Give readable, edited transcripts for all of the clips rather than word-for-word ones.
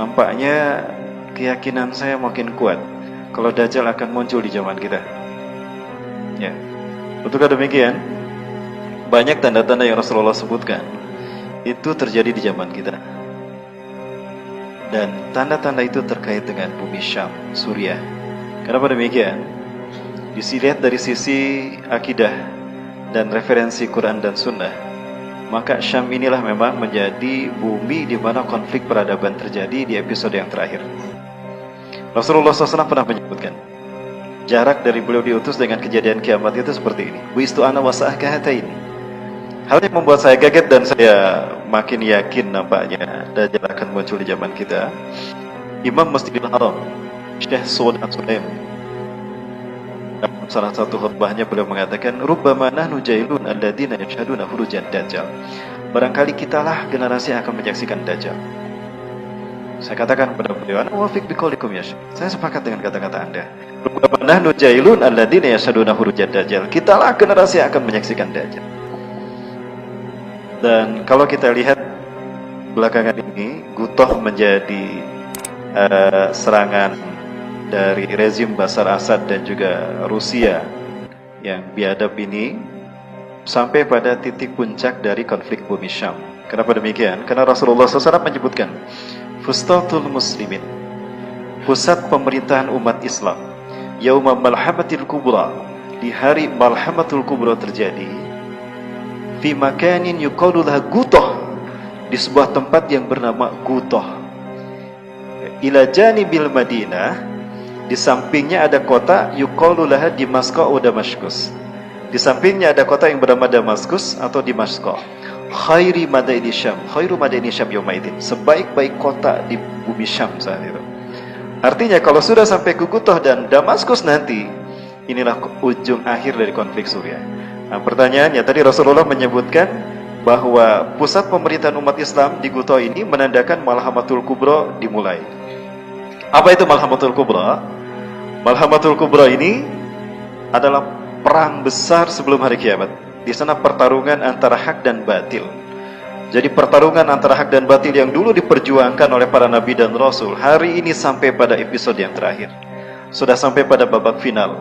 nampaknya keyakinan saya makin kuat kalau Dajjal akan muncul di zaman kita. Ya, betulkah demikian? Banyak tanda-tanda yang Rasulullah sebutkan itu terjadi di zaman kita. Dan tanda-tanda itu terkait dengan bumi Syam, Suriah. Kenapa demikian? Dilihat dari sisi akidah dan referensi Quran dan Sunnah, maka Syam inilah memang menjadi bumi di mana konflik peradaban terjadi di episode yang terakhir. Rasulullah SAW pernah menyebutkan jarak dari beliau diutus dengan kejadian kiamat itu seperti ini. Wistu ana wasa'aka hatain. Hal yang membuat saya kaget dan saya makin yakin nampaknya Dajjal akan muncul di zaman kita. Imam Masjidil Haram, Syekh Su'ad As-Sulaim, dalam salah satu khutbahnya beliau mengatakan, "Rubbama nahnu jailun alladziina yashhaduna hurujan Dajjal." Barangkali kitalah generasi yang akan menyaksikan Dajjal. Saya katakan kepada beliau, "Ana wafiq biqaulikum ya Syekh." Saya sepakat dengan kata-kata Anda. "Rubbama nahnu jailun alladziina yashhaduna hurujan Dajjal." Kitalah generasi yang akan menyaksikan Dajjal. Dan kalau kita lihat belakangan ini, Gutoh menjadi serangan dari rezim Bashar Assad dan juga Rusia yang biadab ini sampai pada titik puncak dari konflik bumi Syam. Kenapa demikian? Karena Rasulullah SAW menyebutkan Fustatul Muslimin, pusat pemerintahan umat Islam, Yauma Malhamatil Kubra, di hari Malhamatul Kubra terjadi fi makanin yuqalu laha Gutoh, di sebuah tempat yang bernama Gutoh, ila janibil Madinah, di sampingnya ada kota yuqalu laha Dimasqa atau Damaskus, di sampingnya ada kota yang bernama Damaskus atau Dimasqa. Khairi madaini Syam, khairu madaini Syam yaumaidin, sebaik-baik kota di bumi Syam saat itu. Artinya kalau sudah sampai ke Gutoh dan Damaskus nanti, inilah ujung akhir dari konflik Suriah. Nah, pertanyaannya, tadi Rasulullah menyebutkan bahwa pusat pemerintahan umat Islam di Gutoh ini menandakan Malhamatul Kubra dimulai. Apa itu Malhamatul Kubra? Malhamatul Kubra ini adalah perang besar sebelum hari kiamat. Di sana pertarungan antara hak dan batil. Jadi pertarungan antara hak dan batil yang dulu diperjuangkan oleh para nabi dan rasul, hari ini sampai pada episode yang terakhir. Sudah sampai pada babak final.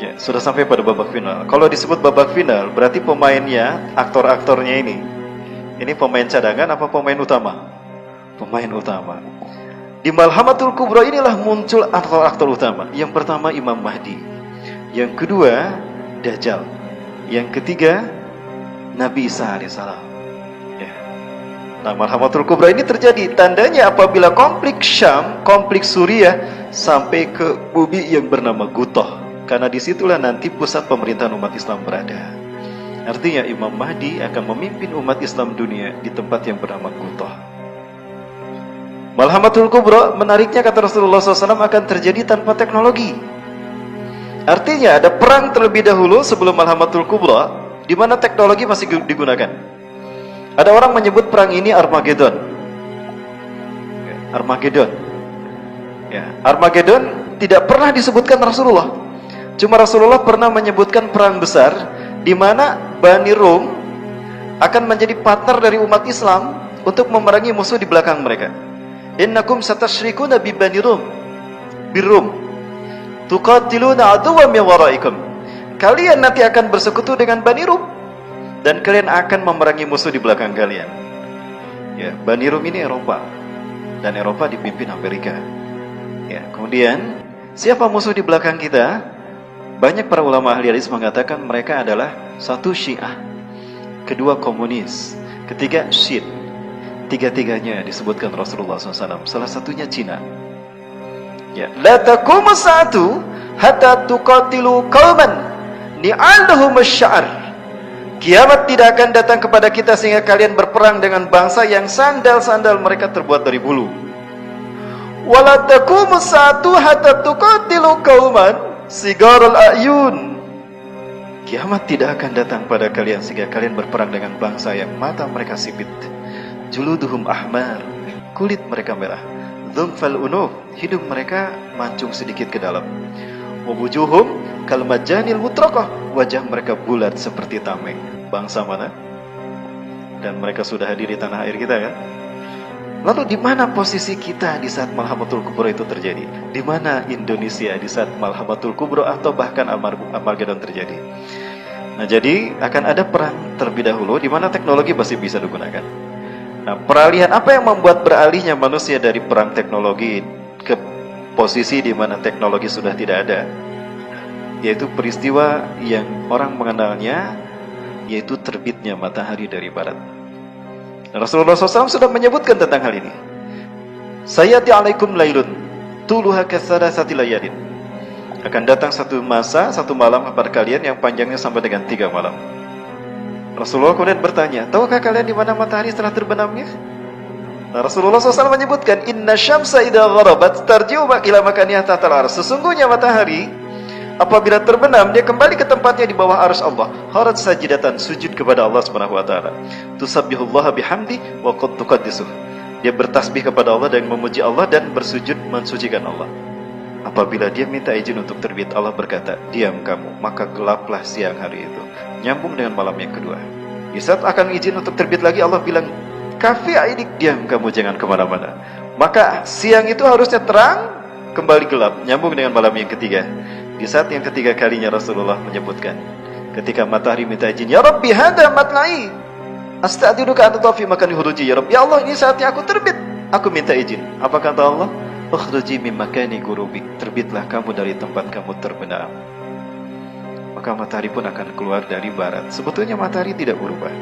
Ya, sudah sampai pada babak final. Kalau disebut babak final, berarti pemainnya, aktor-aktornya ini pemain cadangan apa pemain utama? Pemain utama. Di Malhamatul Kubra inilah muncul aktor-aktor utama. Yang pertama Imam Mahdi, yang kedua Dajjal, yang ketiga Nabi Isa alaihissalam. Ya. Nah, Malhamatul Kubra ini terjadi, tandanya apabila konflik Syam, konflik Suriah sampai ke bumi yang bernama Gutoh. Karena disitulah nanti pusat pemerintahan umat Islam berada. Artinya Imam Mahdi akan memimpin umat Islam dunia di tempat yang bernama Gutoh. Malhamatul Kubra, menariknya kata Rasulullah SAW, akan terjadi tanpa teknologi. Artinya ada perang terlebih dahulu sebelum Malhamatul Kubra, di mana teknologi masih digunakan. Ada orang menyebut perang ini Armageddon. Armageddon. Ya, Armageddon tidak pernah disebutkan Rasulullah. Cuma Rasulullah pernah menyebutkan perang besar di mana Bani Rum akan menjadi partner dari umat Islam untuk memerangi musuh di belakang mereka. Innakum satasyrikuna bi Bani Rum, birrum, tuqatiluna aduwwan min waraikum. Kalian nanti akan bersekutu dengan Bani Rum dan kalian akan memerangi musuh di belakang kalian. Ya, Bani Rum ini Eropa, dan Eropa dipimpin Amerika. Ya, kemudian siapa musuh di belakang kita? Banyak para ulama ahli hadis mengatakan mereka adalah satu Syiah, kedua komunis, ketiga Syiit. Tiga-tiganya disebutkan Rasulullah SAW. Salah satunya Cina. Ya, la taqumu sa'atu hatta tuqatilu qauman ni'aluhum asy-sya'r. Kiamat tidak akan datang kepada kita sehingga kalian berperang dengan bangsa yang sandal-sandal mereka terbuat dari bulu. Wala taqumu sa'atu hatta tuqatilu qauman sigarul a'yun. Kiamat tidak akan datang pada kalian sehingga kalian berperang dengan bangsa yang mata mereka sipit, juluduhum ahmar, kulit mereka merah, dhumfal unuf, hidung mereka mancung sedikit ke dalam, wujuhum kal majanil mutraqah, wajah mereka bulat seperti tameng. Bangsa mana? Dan mereka sudah hadir di tanah air kita kan? Lalu di mana posisi kita di saat Malhamatul Kubra itu terjadi? Di mana Indonesia di saat Malhamatul Kubra atau bahkan Armageddon terjadi? Nah, jadi akan ada perang terlebih dahulu di mana teknologi masih bisa digunakan. Nah, peralihan apa yang membuat beralihnya manusia dari perang teknologi ke posisi di mana teknologi sudah tidak ada? Yaitu peristiwa yang orang mengenalnya, yaitu terbitnya matahari dari barat. Rasulullah SAW sudah menyebutkan tentang hal ini. Sayati alaikum lailun tuluha katsarasati layalin. Akan datang satu masa, satu malam kepada kalian yang panjangnya sampai dengan 3 malam. Rasulullah kemudian bertanya, tahukah kalian di mana matahari setelah terbenamnya? Nah, Rasulullah SAW menyebutkan, Inna syamsa idha gharabat tarji'u ila makaniha tahtal arsy. Sesungguhnya matahari apabila terbenam, dia kembali ke tempatnya di bawah arsy Allah. Kharat sajidatan, sujud kepada Allah Subhanahu wa taala. Tusabbihullaha bihamdi wa qad tuqaddisuh. Dia bertasbih kepada Allah dan memuji Allah dan bersujud mensucikan Allah. Apabila dia minta izin untuk terbit, Allah berkata, diam kamu, maka gelaplah siang hari itu. Nyambung dengan malam yang kedua. Di saat akan izin untuk terbit lagi, Allah bilang, kafi aidik, diam kamu, jangan kemana-mana. Maka siang itu harusnya terang, kembali gelap. Nyambung dengan malam yang ketiga. Di saat yang ketiga kalinya Rasulullah menyebutkan, ketika matahari minta izin, ya Rabbi hada matla'i asta'dinuka an tatafi makani huruji. Ya Rabbi, ya Allah, ini saatnya aku terbit, aku minta izin. Apa kata Allah? Ukhruji min makani gurubi, terbitlah kamu dari tempat kamu terbenam. Maka matahari pun akan keluar dari barat. Sebetulnya matahari tidak berubah.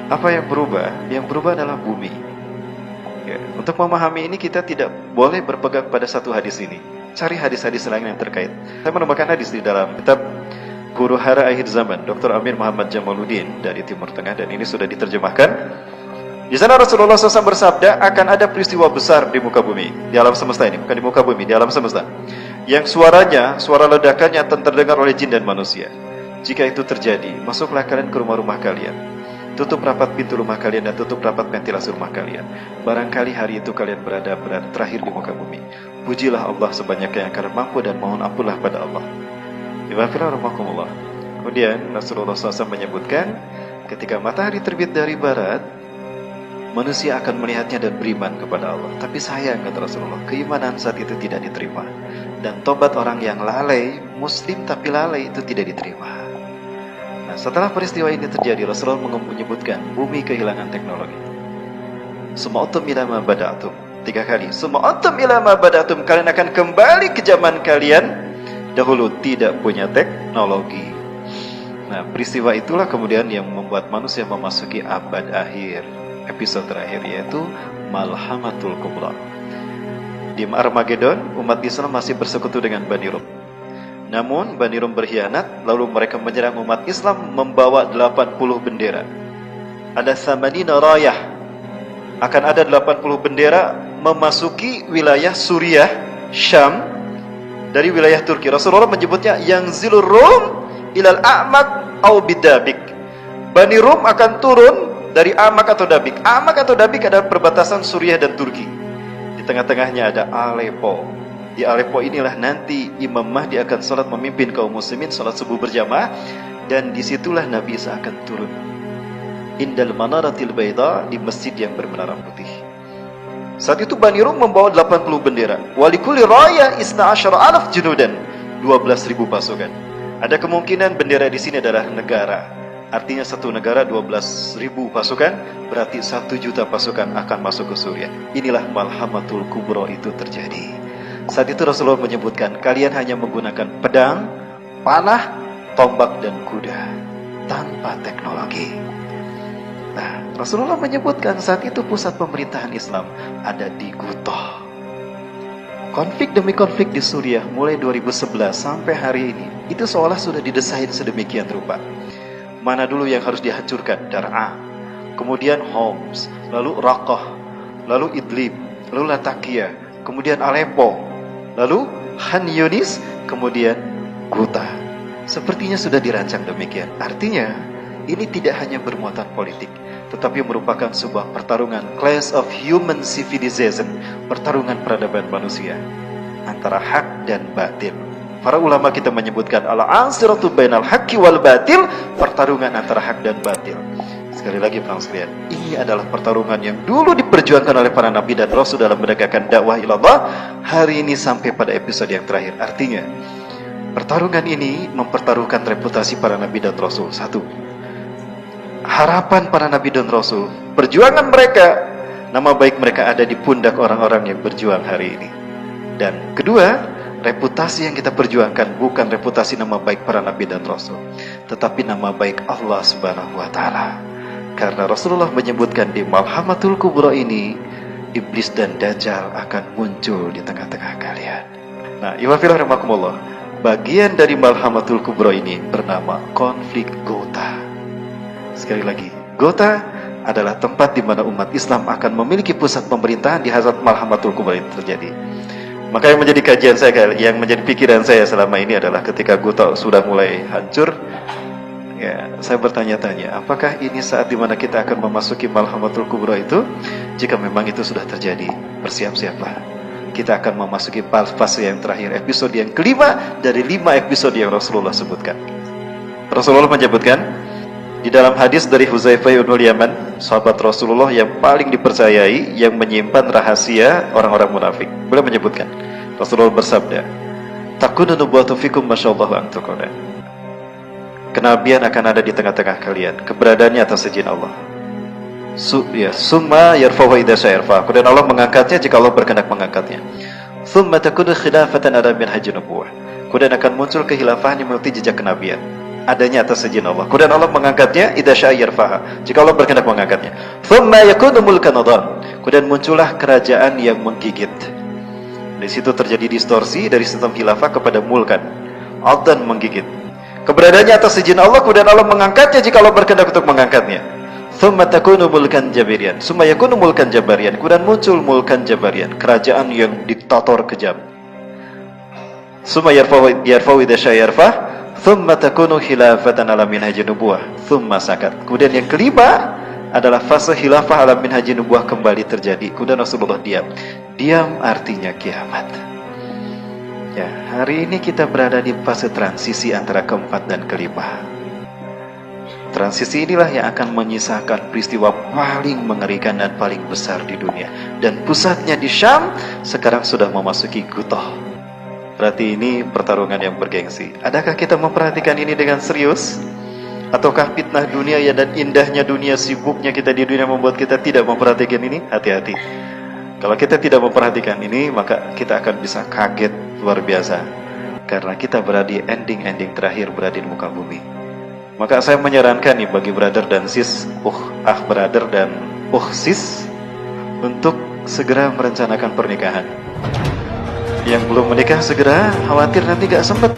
Apa yang berubah? Yang berubah adalah bumi. Ya, untuk memahami ini kita tidak boleh berpegang pada satu hadis ini. Cari hadis-hadis lain yang terkait. Saya menemukan hadis di dalam kitab Guru Hara Akhir Zaman, Dr. Amir Muhammad Jamaluddin dari Timur Tengah, dan ini sudah diterjemahkan. Di sana Rasulullah SAW bersabda, akan ada peristiwa besar di muka bumi, di alam semesta ini, bukan di muka bumi, di alam semesta, yang suaranya, suara ledakannya akan terdengar oleh jin dan manusia. Jika itu terjadi, masuklah kalian ke rumah-rumah kalian, tutup rapat pintu rumah kalian dan tutup rapat ventilasi rumah kalian. Barangkali hari itu kalian berada terakhir di muka bumi. Pujilah Allah sebanyak yang kalian mampu dan mohon ampunlah pada Allah. Ibadillah. Kemudian Rasulullah SAW menyebutkan, ketika matahari terbit dari barat, manusia akan melihatnya dan beriman kepada Allah. Tapi sayang, kata Rasulullah, keimanan saat itu tidak diterima. Dan tobat orang yang lalai, muslim tapi lalai, itu tidak diterima. Nah, setelah peristiwa ini terjadi, Rasulullah menyebutkan bumi kehilangan teknologi. Suma'utum ila ma bada'atum. 3 kali. Suma'utum ila ma bada'atum. Kalian akan kembali ke zaman kalian dahulu tidak punya teknologi. Nah, peristiwa itulah kemudian yang membuat manusia memasuki abad akhir, episode terakhir, yaitu Malhamatul Kubra. Di Armageddon, umat Islam masih bersekutu dengan Bani Rum. Namun Bani Rum berkhianat, lalu mereka menyerang umat Islam membawa 80 bendera. Ada Thamanina Rayah. Akan ada 80 bendera memasuki wilayah Suriah, Syam, dari wilayah Turki. Rasulullah menyebutnya yang zilur Rum ilal a'mak au bidabik. Bani Rum akan turun dari Amak atau Dabik. Amak atau Dabik adalah perbatasan Suriah dan Turki. Di tengah-tengahnya ada Aleppo. Di Aleppo inilah nanti Imam Mahdi akan sholat memimpin kaum muslimin sholat subuh berjamaah, dan disitulah Nabi Isa akan turun. Indal manaratil baida, di masjid yang bermenara putih. Saat itu Bani Rum membawa 80 bendera. Walikuli raya isna asyara alaf junudan, 12.000 pasukan. Ada kemungkinan bendera di sini adalah negara. Artinya satu negara 12.000 pasukan, berarti 1 juta pasukan akan masuk ke Suriah. Inilah Malhamatul Kubra itu terjadi. Saat itu Rasulullah menyebutkan, kalian hanya menggunakan pedang, panah, tombak dan kuda, tanpa teknologi. Nah, Rasulullah menyebutkan saat itu pusat pemerintahan Islam ada di Gutoh. Konflik demi konflik di Suriah mulai 2011 sampai hari ini, itu seolah sudah didesain sedemikian rupa. Mana dulu yang harus dihancurkan? Dar'a, kemudian Homs, lalu Raqqa, lalu Idlib, lalu Latakia, kemudian Aleppo, lalu Khan Yunis, kemudian Ghouta. Sepertinya sudah dirancang demikian. Artinya ini tidak hanya bermuatan politik, tetapi merupakan sebuah pertarungan clash of human civilization, pertarungan peradaban manusia antara hak dan batil. Para ulama kita menyebutkan al-ansiratu bainal haqqi wal batil, pertarungan antara hak dan batil. Sekali lagi perang sekalian, ini adalah pertarungan yang dulu diperjuangkan oleh para nabi dan rasul dalam menegakkan dakwah ilallah. Hari ini sampai pada episode yang terakhir. Artinya, pertarungan ini mempertaruhkan reputasi para nabi dan rasul. Satu, harapan para nabi dan rasul, perjuangan mereka, nama baik mereka ada di pundak orang-orang yang berjuang hari ini. Dan kedua, reputasi yang kita perjuangkan bukan reputasi nama baik para nabi dan rasul, tetapi nama baik Allah Subhanahu wa taala. Karena Rasulullah menyebutkan di Malhamatul Kubra ini, iblis dan dajjal akan muncul di tengah-tengah kalian. Nah, iwafillah rahimakumullah, bagian dari Malhamatul Kubra ini bernama konflik Gota. Sekali lagi, Gota adalah tempat di mana umat Islam akan memiliki pusat pemerintahan di hazard Malhamatul Kubra ini terjadi. Maka yang menjadi kajian saya, yang menjadi pikiran saya selama ini adalah ketika Gota sudah mulai hancur, ya, saya bertanya-tanya, apakah ini saat dimana kita akan memasuki Malhamatul Kubra itu? Jika memang itu sudah terjadi, bersiap-siaplah. Kita akan memasuki fase yang terakhir, episode yang kelima dari 5 episode yang Rasulullah sebutkan. Rasulullah menyebutkan di dalam hadis dari Huzaifah ibn Yaman, sahabat Rasulullah yang paling dipercayai, yang menyimpan rahasia orang-orang munafik. Beliau menyebutkan, Rasulullah bersabda, "Takunu nubuwwatu fikum masyaallah an taqula." Kenabian akan ada di tengah-tengah kalian, keberadaannya atas izin Allah. Summa yarfa'u idza sya'arfa. Kemudian Allah mengangkatnya jika Allah berkehendak mengangkatnya. Summa takunu khilafatan ala minhajin nubuwah. Kemudian akan muncul kehilafahan yang mengikuti jejak kenabian, adanya atas izin Allah. Kemudian Allah mengangkatnya idza syaa yarfa'ha, jika Allah berkehendak mengangkatnya. Summa yakunu mulkan adhan. Kemudian muncullah kerajaan yang menggigit. Di situ terjadi distorsi dari sistem khilafah kepada mulkan. Adhan menggigit. Keberadaannya atas izin Allah, kemudian Allah mengangkatnya jika Allah berkehendak untuk mengangkatnya. Thumma takunu mulkan jabarian, summa yakunu mulkan jabarian. Kemudian muncul mulkan jabarian, kerajaan yang diktator kejam. Summa yarfa'u idza syaa yarfa', thumma takunu khilafatan ala minhajin nubuwah, thumma sakat. Kemudian yang kelima adalah fase khilafah ala minhajin nubuwah kembali terjadi. Kemudian Rasulullah diam. Diam artinya kiamat. Ya, hari ini kita berada di fase transisi antara keempat dan kelima. Transisi inilah yang akan menyisakan peristiwa paling mengerikan dan paling besar di dunia. Dan pusatnya di Syam, sekarang sudah memasuki Gutah. Berarti ini pertarungan yang bergengsi. Adakah kita memperhatikan ini dengan serius? Ataukah fitnah dunia ya dan indahnya dunia, sibuknya kita di dunia membuat kita tidak memperhatikan ini? Hati-hati. Kalau kita tidak memperhatikan ini, maka kita akan bisa kaget luar biasa. Karena kita berada di ending-ending terakhir, berada di muka bumi. Maka saya menyarankan nih bagi brother dan sis, brother dan sis, untuk segera merencanakan pernikahan. Yang belum menikah segera, khawatir nanti gak sempet.